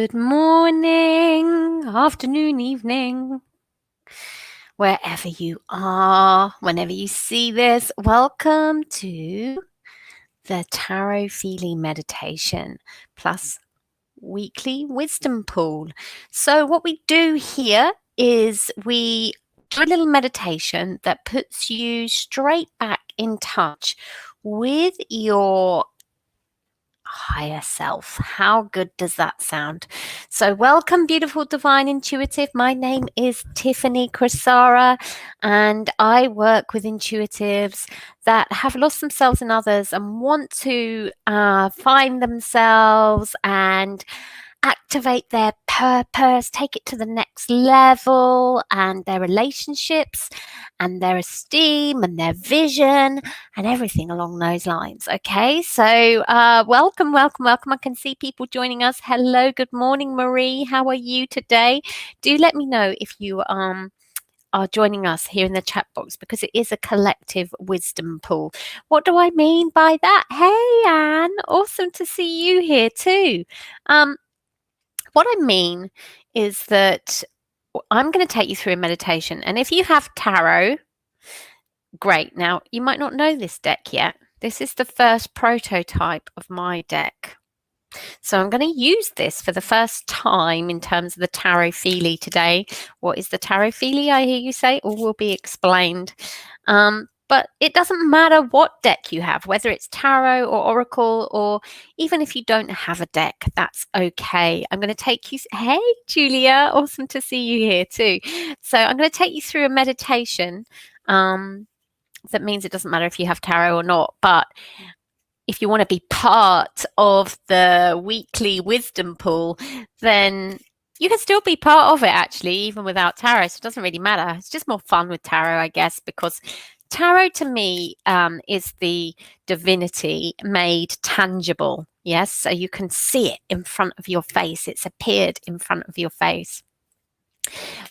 Good morning, afternoon, evening, wherever you are, whenever you see this. Welcome to the tarotfeely meditation plus weekly wisdom pool. So what we do here is we do a little meditation that puts you straight back in touch with your higher self. How good does that sound? So welcome, beautiful, divine, intuitive. My name is Tiffany Crisara, and I work with intuitives that have lost themselves in others and want to find themselves and activate their purpose, take it to the next level, and their relationships and their esteem and their vision and everything along those lines. Okay, so welcome, welcome, welcome. I can see people joining us. Hello, good morning, Marie. How are you today? Do let me know if you are joining us here in the chat box, because it is a collective wisdom pool. What do I mean by that? Hey, Anne, awesome to see you here too. What I mean is that I'm going to take you through a meditation. And if you have tarot, great. Now, you might not know this deck yet. This is the first prototype of my deck. So I'm going to use this for the first time in terms of the tarotfeely today. What is the tarotfeely, I hear you say? All will be explained. But it doesn't matter what deck you have, whether it's tarot or oracle, or even if you don't have a deck, that's okay. I'm going to take you. Hey, Julia, awesome to see you here too. So I'm going to take you through a meditation. That means it doesn't matter if you have tarot or not, but if you want to be part of the weekly wisdom pool, then you can still be part of it, actually, even without tarot. So it doesn't really matter. It's just more fun with tarot, I guess, because tarot to me is the divinity made tangible. Yes, so you can see it in front of your face. It's appeared in front of your face.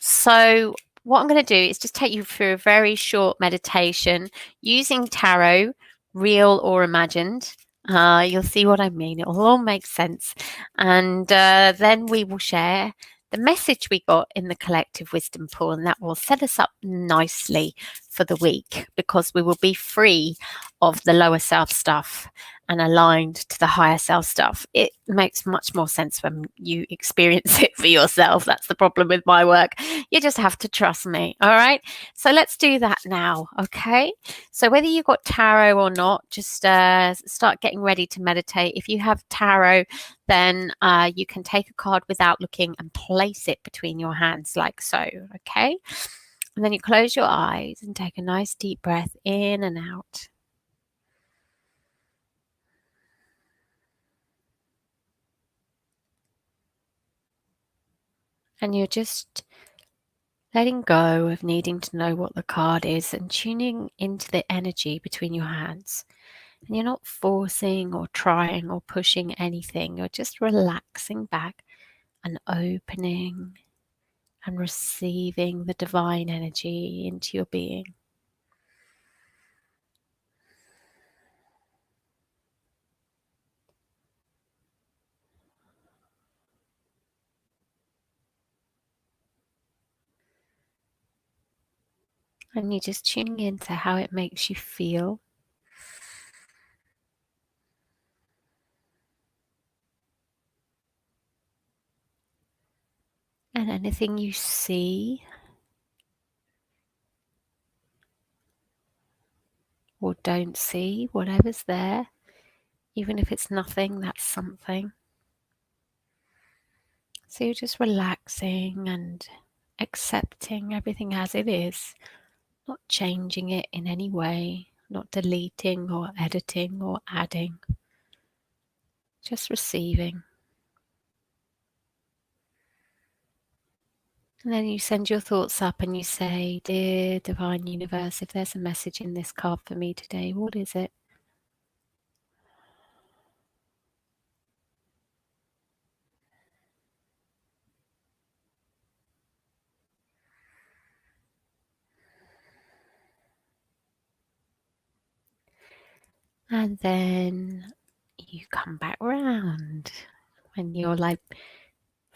So what I'm going to do is just take you through a very short meditation using tarot, real or imagined. You'll see what I mean. It will all make sense. And then we will share the message we got in the collective wisdom pool, and that will set us up nicely for the week, because we will be free of the lower self stuff and aligned to the higher self stuff. It makes much more sense when you experience it for yourself. That's the problem with my work. You just have to trust me. All right. So let's do that now. Okay. So whether you've got tarot or not, just start getting ready to meditate. If you have tarot, then you can take a card without looking and place it between your hands like so. Okay. And then you close your eyes and take a nice deep breath in and out. And you're just letting go of needing to know what the card is and tuning into the energy between your hands. And you're not forcing or trying or pushing anything. You're just relaxing back and opening and receiving the divine energy into your being. And you're just tuning into how it makes you feel. And anything you see or don't see, whatever's there, even if it's nothing, that's something. So you're just relaxing and accepting everything as it is, not changing it in any way, not deleting or editing or adding, just receiving. And then you send your thoughts up and you say, "Dear Divine Universe, if there's a message in this card for me today, what is it?" And then you come back round and you're like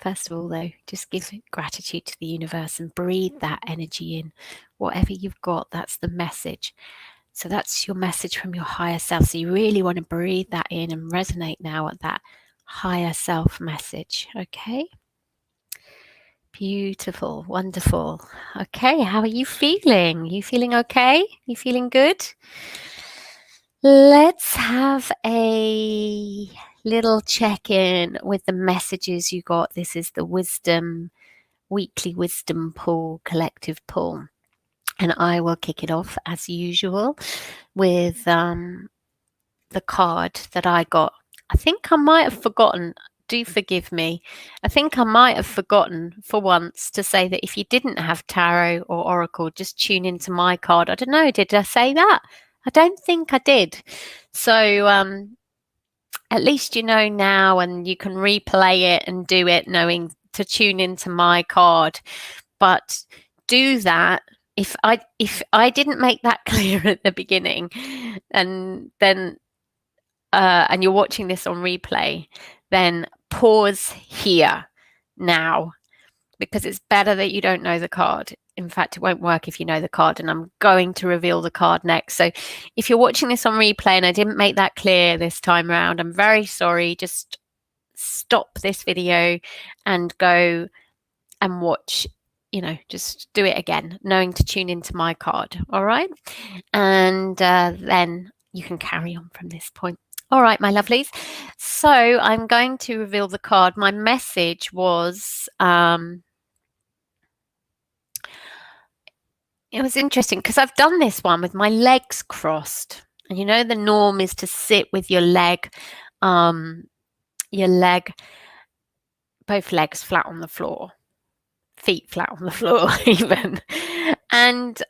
First of all, though, just give gratitude to the universe and breathe that energy in. Whatever you've got, that's the message. So that's your message from your higher self. So you really want to breathe that in and resonate now at that higher self message. Okay? Beautiful, wonderful. Okay, how are you feeling? You feeling okay? You feeling good? Let's have a little check in with the messages you got. This is the weekly wisdom pool, collective pool. And I will kick it off as usual with the card that I got. I think I might have forgotten. Do forgive me. I think I might have forgotten for once to say that if you didn't have tarot or oracle, just tune into my card. I don't know. Did I say that? I don't think I did. So at least you know now, and you can replay it and do it knowing to tune into my card. But do that. If I didn't make that clear at the beginning, and then and you're watching this on replay, then pause here now, because it's better that you don't know the card. In fact, it won't work if you know the card, and I'm going to reveal the card next. So if you're watching this on replay and I didn't make that clear this time around, I'm very sorry. Just stop this video and go and watch, just do it again, knowing to tune into my card. All right. And then you can carry on from this point. All right, my lovelies. So I'm going to reveal the card. My message was, it was interesting because I've done this one with my legs crossed. And the norm is to sit with your leg, both legs flat on the floor, feet flat on the floor even. And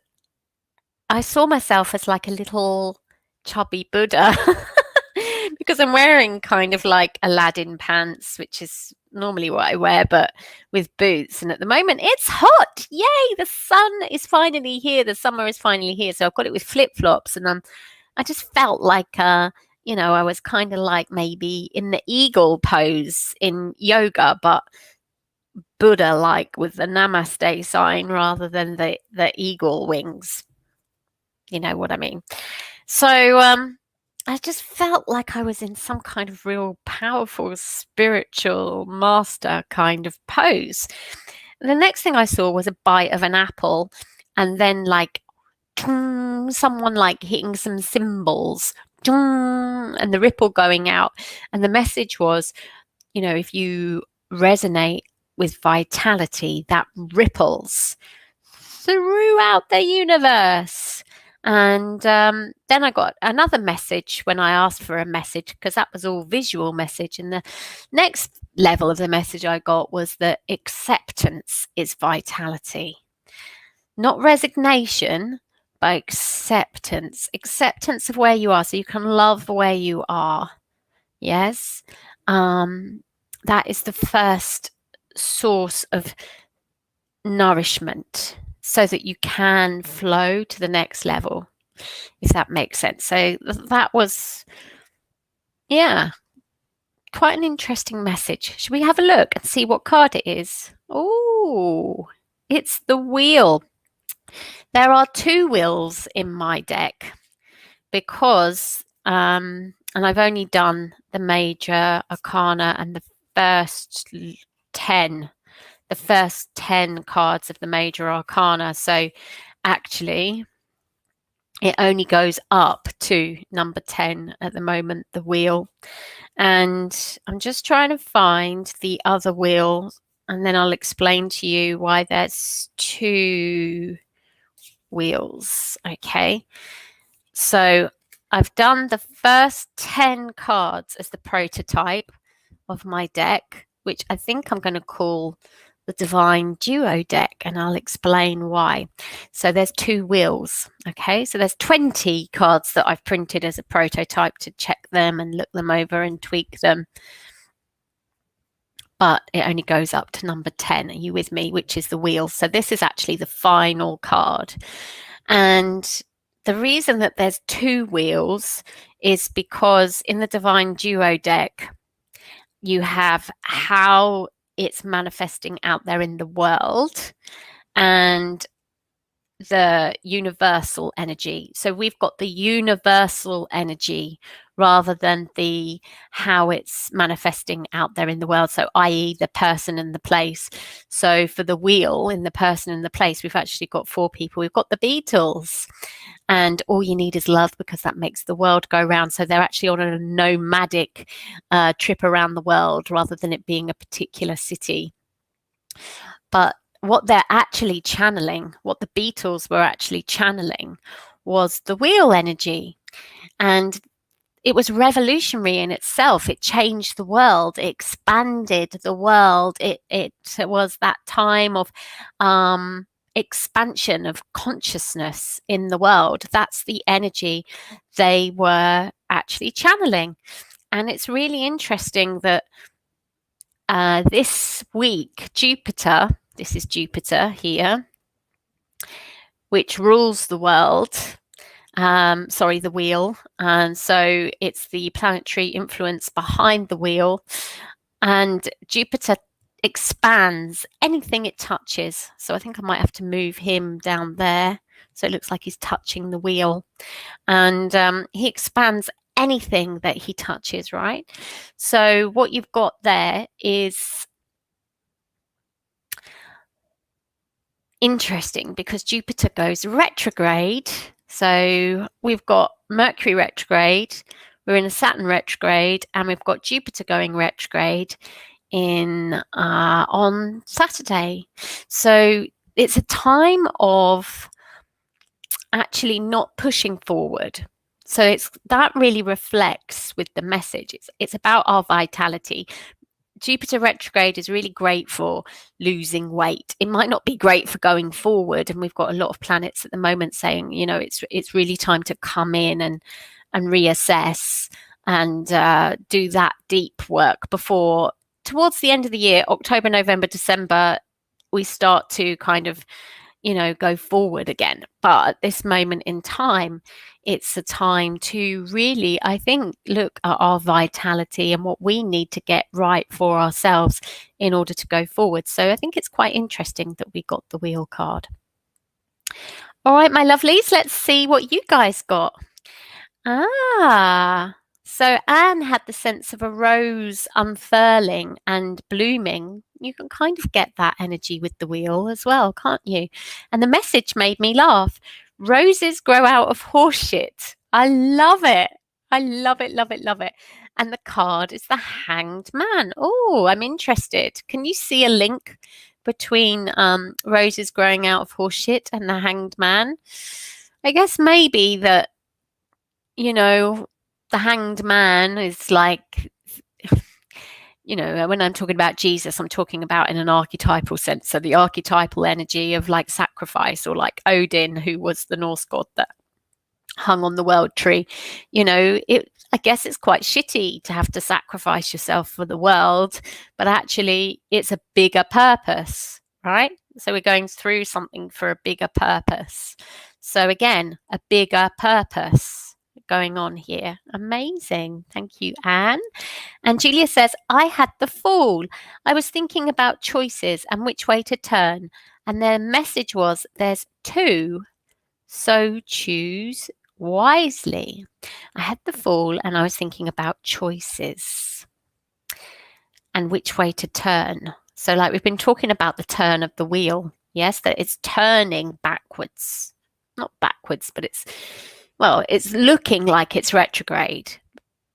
I saw myself as like a little chubby Buddha because I'm wearing kind of like Aladdin pants, which is normally what I wear, but with boots. And at the moment it's hot. Yay, the sun is finally here. The summer is finally here. So I've got it with flip-flops, and I just felt like I was kind of like maybe in the eagle pose in yoga, but Buddha like with the namaste sign rather than the eagle wings. You know what I mean? So I just felt like I was in some kind of real powerful spiritual master kind of pose. The next thing I saw was a bite of an apple, and then like someone like hitting some cymbals, and the ripple going out. And the message was, if you resonate with vitality, that ripples throughout the universe. And then I got another message when I asked for a message, because that was all visual message. And the next level of the message I got was that acceptance is vitality. Not resignation, but acceptance. Acceptance of where you are, so you can love where you are. Yes. That is the first source of nourishment, so that you can flow to the next level, if that makes sense. So that was, quite an interesting message. Should we have a look and see what card it is? Oh, it's the wheel. There are 2 wheels in my deck because, and I've only done the major arcana and the first 10 cards of the major arcana. So actually it only goes up to number 10 at the moment, the wheel. And I'm just trying to find the other wheel, and then I'll explain to you why there's 2 wheels. Okay. So I've done the first 10 cards as the prototype of my deck, which I think I'm going to call the Divine Duo deck, and I'll explain why. So there's 2 wheels. Okay, so there's 20 cards that I've printed as a prototype to check them and look them over and tweak them. But it only goes up to number 10. Are you with me? Which is the wheel. So this is actually the final card. And the reason that there's 2 wheels is because in the Divine Duo deck, you have how it's manifesting out there in the world, and the universal energy. So we've got the universal energy rather than the how it's manifesting out there in the world. So i.e. the person and the place. So for the wheel in the person and the place, we've actually got 4 people. We've got the Beatles, and all you need is love, because that makes the world go round. So they're actually on a nomadic trip around the world rather than it being a particular city. But what they're actually channeling, what the Beatles were actually channeling, was the wheel energy. And it was revolutionary in itself. It changed the world. It expanded the world. It was that time of expansion of consciousness in the world. That's the energy they were actually channeling. And it's really interesting that this week, Jupiter, this is Jupiter here, which rules the world, the wheel. And so it's the planetary influence behind the wheel. And Jupiter expands anything it touches. So I think I might have to move him down there. So it looks like he's touching the wheel. And he expands anything that he touches, right? So what you've got there is interesting, because Jupiter goes retrograde. So we've got Mercury retrograde, we're in a Saturn retrograde, and we've got Jupiter going retrograde on Saturday. So it's a time of actually not pushing forward. So that really reflects with the message. It's about our vitality. Jupiter retrograde is really great for losing weight. It might not be great for going forward, and we've got a lot of planets at the moment saying, it's really time to come in and reassess and do that deep work before, towards the end of the year, October, November, December, we start to kind of go forward again. But at this moment in time, it's a time to really, I think, look at our vitality and what we need to get right for ourselves in order to go forward. So I think it's quite interesting that we got the wheel card. All right, my lovelies, let's see what you guys got. So Anne had the sense of a rose unfurling and blooming. You can kind of get that energy with the wheel as well, can't you? And the message made me laugh. Roses grow out of horseshit. I love it. I love it, love it, love it. And the card is the Hanged Man. Oh, I'm interested. Can you see a link between roses growing out of horseshit and the Hanged Man? I guess maybe that, the Hanged Man is like, when I'm talking about Jesus, I'm talking about in an archetypal sense. So the archetypal energy of like sacrifice, or like Odin, who was the Norse god that hung on the world tree. I guess it's quite shitty to have to sacrifice yourself for the world, but actually it's a bigger purpose, right? So we're going through something for a bigger purpose. So again, a bigger purpose going on here. Amazing. Thank you, Anne. And Julia says, I had the Fool. I was thinking about choices and which way to turn. And their message was, there's 2, so choose wisely. I had the Fool and I was thinking about choices and which way to turn. So like we've been talking about the turn of the wheel. Yes, that it's turning backwards. Not backwards, but it's looking like it's retrograde.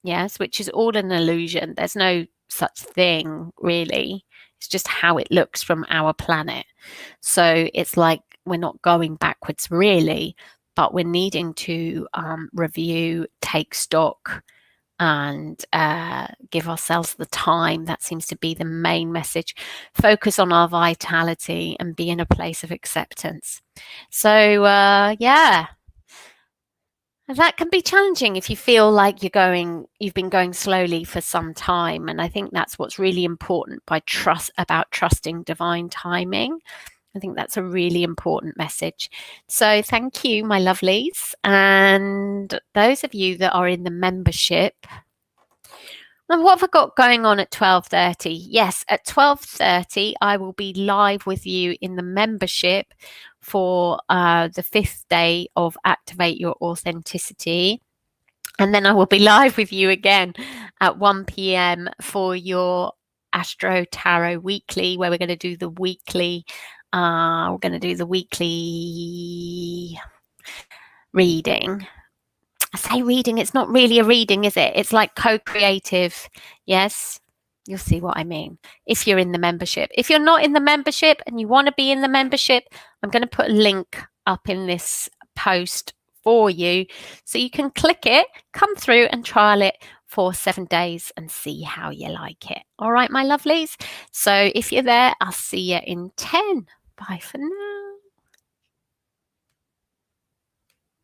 Yes, which is all an illusion. There's no such thing, really. It's just how it looks from our planet. So it's like we're not going backwards, really, but we're needing to review, take stock, and give ourselves the time. That seems to be the main message. Focus on our vitality and be in a place of acceptance. So, that can be challenging if you feel like you've been going slowly for some time. And I think that's what's really important about trusting divine timing. I think that's a really important message. So thank you, my lovelies. And those of you that are in the membership, And what have I got going on at 12:30? Yes, at 12:30 I will be live with you in the membership for the 5th day of Activate Your Authenticity. And then I will be live with you again at 1 p.m. for your Astro Tarot Weekly, where we're going to do the weekly reading. I say reading, it's not really a reading, is it? It's like co-creative. Yes, you'll see what I mean if you're in the membership. If you're not in the membership and you want to be in the membership, I'm going to put a link up in this post for you so you can click it, come through and trial it for 7 days and see how you like it. All right, my lovelies. So if you're there, I'll see you in 10. Bye for now.